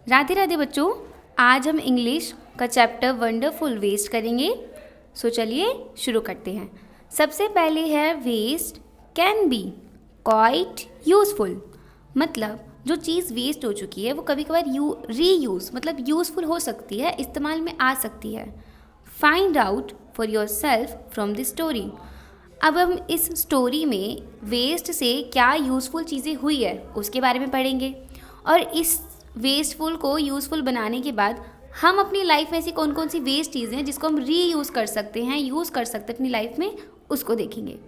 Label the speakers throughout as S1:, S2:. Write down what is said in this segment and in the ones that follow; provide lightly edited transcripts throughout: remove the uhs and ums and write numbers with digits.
S1: राधे राधे बच्चों, आज हम इंग्लिश का चैप्टर वंडरफुल वेस्ट करेंगे। सो चलिए शुरू करते हैं। सबसे पहले है waste can be quite useful. मतलब जो चीज़ वेस्ट हो चुकी है वो कभी कभार रीयूज़ मतलब यूज़फुल हो सकती है, इस्तेमाल में आ सकती है। Find out for your self from the story. अब हम इस स्टोरी में वेस्ट से क्या यूज़फुल चीज़ें हुई है उसके बारे में पढ़ेंगे, और इस वेस्टफुल को यूज़फुल बनाने के बाद हम अपनी लाइफ में ऐसी कौन कौन सी वेस्ट चीज़ें हैं जिसको हम रीयूज़ कर सकते हैं, यूज़ कर सकते हैं अपनी लाइफ में, उसको देखेंगे।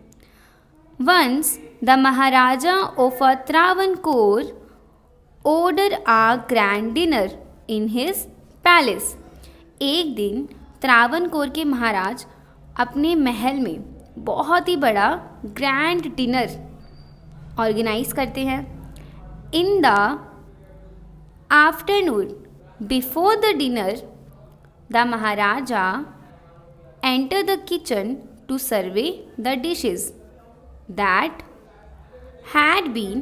S1: Once the maharaja of a Travancore order a grand dinner in his palace। एक दिन त्रावणकोर के महाराज अपने महल में बहुत ही बड़ा ग्रैंड डिनर ऑर्गेनाइज करते हैं। In the afternoon before the dinner the Maharaja enter the kitchen to survey the dishes that had been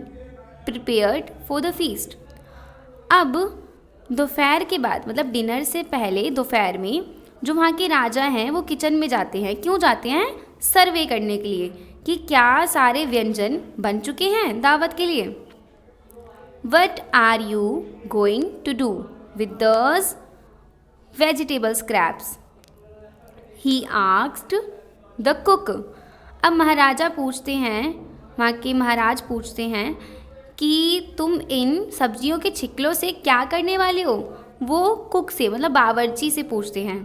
S1: prepared for the feast. अब दोपहर के बाद मतलब डिनर से पहले दोपहर में जो वहाँ के राजा हैं वो किचन में जाते हैं। क्यों जाते हैं? सर्वे करने के लिए कि क्या सारे व्यंजन बन चुके हैं दावत के लिए। What are you going to do with those vegetable scraps, he asked the cook. अब महाराजा पूछते हैं, वहाँ के महाराज पूछते हैं कि तुम इन सब्जियों के छिकलों से क्या करने वाले हो। वो कुक से मतलब बावर्ची से पूछते हैं।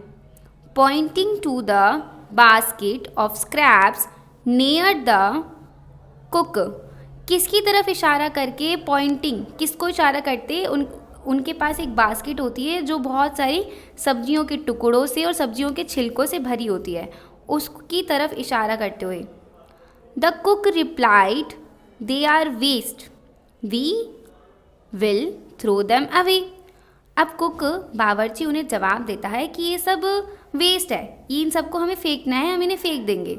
S1: Pointing to the basket of scraps near the cook. किसकी तरफ इशारा करके पॉइंटिंग, किसको इशारा करते? उनके पास एक बास्केट होती है जो बहुत सारी सब्जियों के टुकड़ों से और सब्जियों के छिलकों से भरी होती है, उसकी तरफ इशारा करते हुए। The cook replied they are waste, we will throw them away. अब कुक बावर्ची उन्हें जवाब देता है कि ये सब वेस्ट है, ये इन सबको हमें फेंकना है, हम इन्हें फेंक देंगे।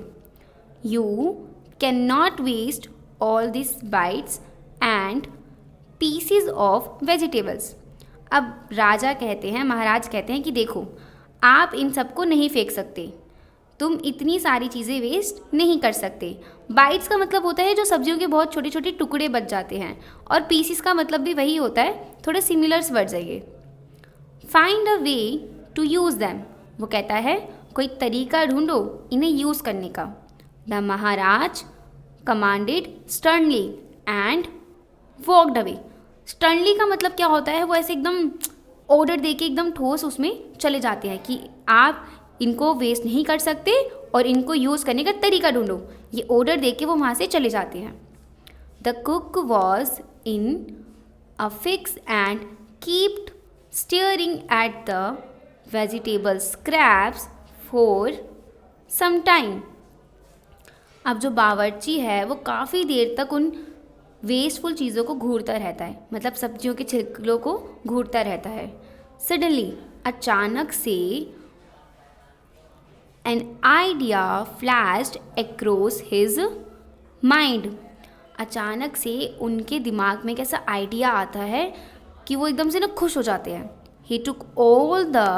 S1: You can not waste all this bites and pieces of vegetables. अब राजा कहते हैं, महाराज कहते हैं कि देखो आप इन सबको नहीं फेंक सकते, तुम इतनी सारी चीज़ें वेस्ट नहीं कर सकते। बाइट्स का मतलब होता है जो सब्जियों के बहुत छोटे छोटे टुकड़े बच जाते हैं, और पीसीस का मतलब भी वही होता है, थोड़े सिमिलर्स वर्ड्स है ये। Find a way to use them. वो कहता है कोई तरीका ढूंढो इन्हें यूज़ करने का। The Maharaj commanded sternly and walked away. Sternly का मतलब क्या होता है? वो ऐसे एकदम ऑर्डर देके एकदम ठोस उसमें चले जाते हैं कि आप इनको वेस्ट नहीं कर सकते और इनको यूज़ करने का तरीका ढूंढो। ये ऑर्डर देके वो वहाँ से चले जाते हैं। The cook was in a fix and keeped staring at the vegetable scraps for some time. अब जो बावर्ची है वो काफ़ी देर तक उन वेस्टफुल चीज़ों को घूरता रहता है, मतलब सब्जियों के छिलकों को घूरता रहता है। सडनली अचानक से an idea flashed across his mind। अचानक से उनके दिमाग में कैसा आइडिया आता है कि वो एकदम से ना खुश हो जाते हैं। He took all the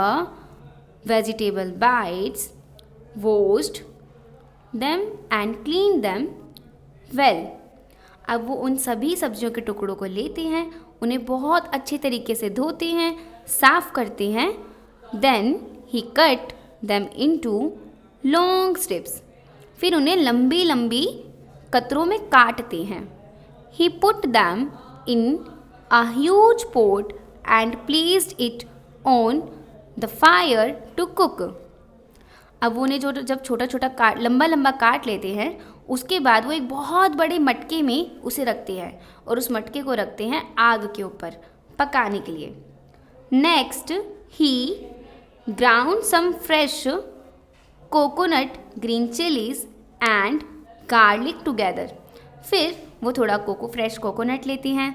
S1: vegetable bites, washed them and cleaned them well। अब वो उन सभी सब्जियों के टुकड़ों को लेते हैं, उन्हें बहुत अच्छे तरीके से धोते हैं, साफ करते हैं। Then he cut them into long strips। फिर उन्हें लंबी लंबी कतरों में काटते हैं। He put them in a huge pot and placed it on the fire to cook। अब वो उन्हें जब छोटा छोटा लंबा लंबा काट लेते हैं, उसके बाद वो एक बहुत बड़े मटके में उसे रखते हैं और उस मटके को रखते हैं आग के ऊपर पकाने के लिए। Next he ground some fresh coconut, green chillies and garlic together. फिर वो थोड़ा फ्रेश कोकोनट लेते हैं,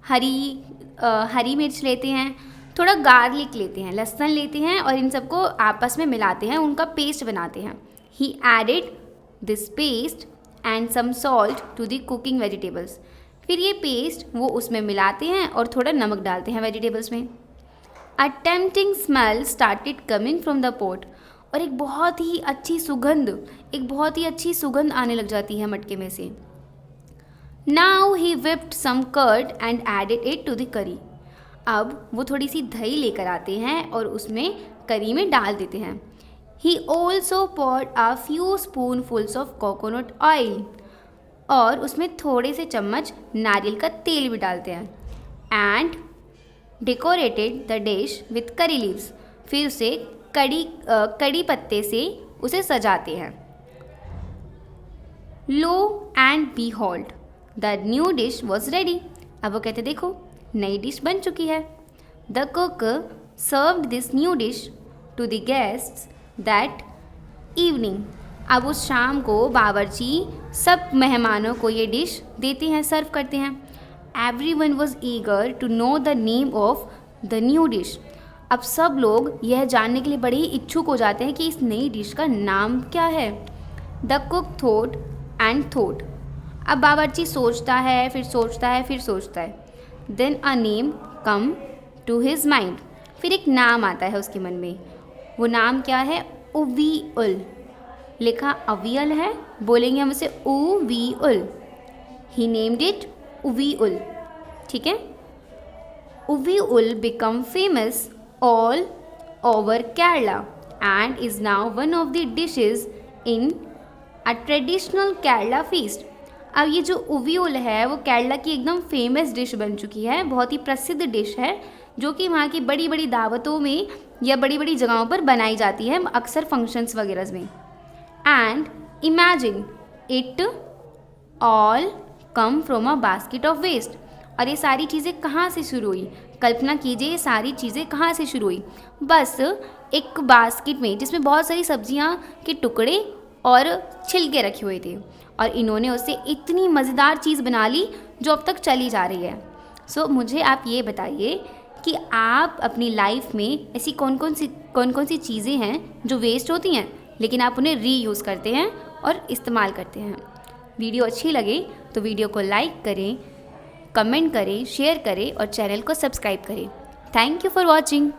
S1: हरी मिर्च लेते हैं, थोड़ा गार्लिक लेते हैं, लहसुन लेते हैं और इन सबको आपस में मिलाते हैं, उनका पेस्ट बनाते हैं। He added this paste and some salt to the cooking vegetables. फिर ये पेस्ट वो उसमें मिलाते हैं और थोड़ा नमक डालते हैं वेजिटेबल्स में। A tempting smell started coming from the pot, और एक बहुत ही अच्छी सुगंध आने लग जाती है मटके में से। Now he whipped some curd and added it to the curry. अब वो थोड़ी सी दही लेकर आते हैं और उसमें करी में डाल देते हैं। He also poured a few spoonfuls of coconut oil. और उसमें थोड़े से चम्मच नारियल का तेल भी डालते हैं। And decorated the dish with curry leaves. फिर उसे कड़ी पत्ते से उसे सजाते हैं। Lo and behold, the new dish was ready. अब वो कहते देखो नई डिश बन चुकी है। The cook served this new dish to the guests that evening. अब उस शाम को बावर्ची सब मेहमानों को ये डिश देते हैं, सर्व करते हैं। Everyone was eager to know the name of the new dish. अब सब लोग यह जानने के लिए बड़े ही इच्छुक हो जाते हैं कि इस नई डिश का नाम क्या है। The cook thought and thought. अब बावर्ची सोचता है, फिर सोचता है, फिर सोचता है। Then a name come to his mind. फिर एक नाम आता है उसके मन में। वो नाम क्या है? उवीउल। लिखा अवियल है, बोलेंगे हम उसे उवीउल। He named it उवीउल। ठीक है। उवीउल become famous all over Kerala and is now one of the dishes in a traditional Kerala feast. अब ये जो उवीउल है वो केरला की एकदम फेमस डिश बन चुकी है, बहुत ही प्रसिद्ध डिश है जो कि वहाँ की बड़ी बड़ी दावतों में या बड़ी बड़ी जगहों पर बनाई जाती है, अक्सर फंक्शंस वगैरह में। And imagine it all come from a basket of waste. और ये सारी चीज़ें कहाँ से शुरू हुई? कल्पना कीजिए ये सारी चीज़ें कहाँ से शुरू हुई? बस एक बास्केट में जिसमें बहुत सारी सब्जियाँ के टुकड़े और छिलके रखे हुए थे, और इन्होंने उससे इतनी मज़ेदार चीज़ बना ली जो अब तक चली जा रही है। सो मुझे आप ये बताइए कि आप अपनी लाइफ में ऐसी कौन कौन सी चीज़ें हैं जो वेस्ट होती हैं लेकिन आप उन्हें रीयूज़ करते हैं और इस्तेमाल करते हैं। वीडियो अच्छी लगे तो वीडियो को लाइक करें, कमेंट करें, शेयर करें और चैनल को सब्सक्राइब करें। Thank you for watching.